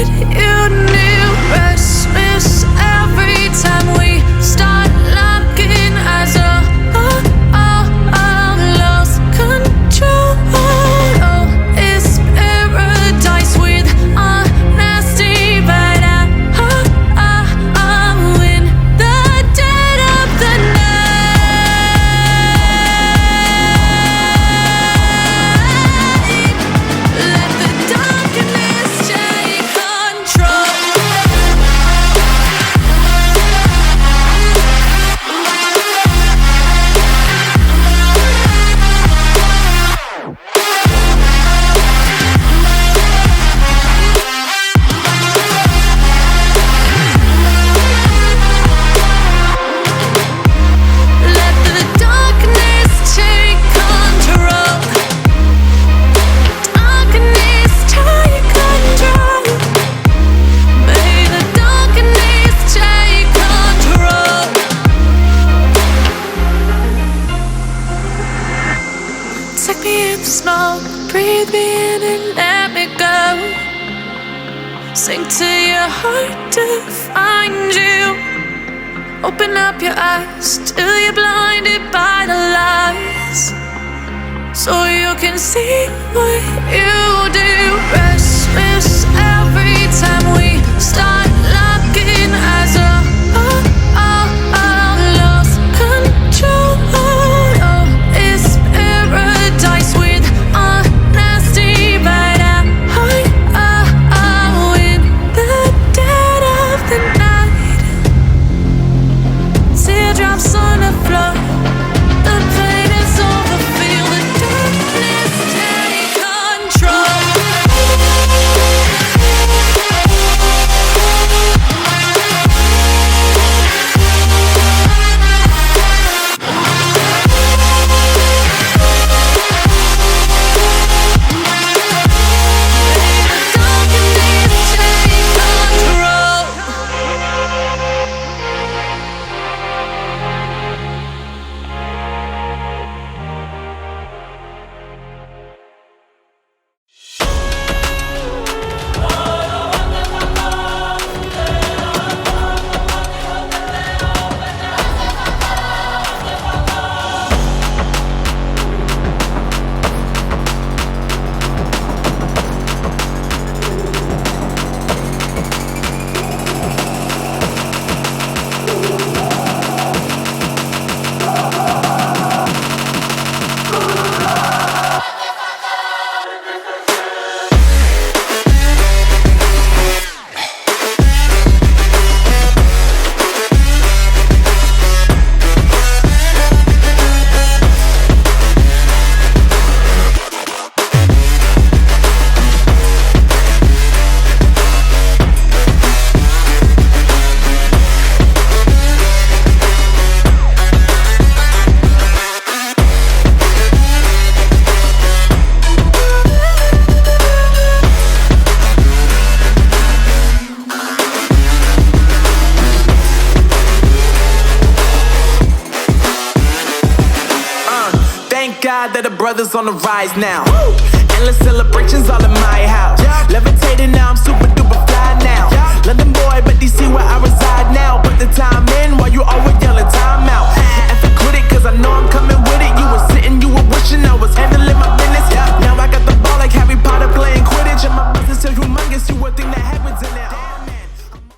what you knew. Restless every time we start looking as a lost control. Oh, it's paradise with honesty, but I'm in the dead of the night. Let the darkness take control. Let the darkness take control. Darkness take control. May the darkness take control. Take me in the smoke, breathe me in and let me go. Sink to your heart to find you. Open up your eyes till you're blinded by the lies, so you can see what you do. Restless every time we start looking as a lost control. Oh, it's paradise with honesty, but I'm in the dead of the night. Teardrops on the floor. The pain is over. Feel the darkness take control. That the brothers on the rise now. Endless celebrations all in my house. Levitating now, I'm super duper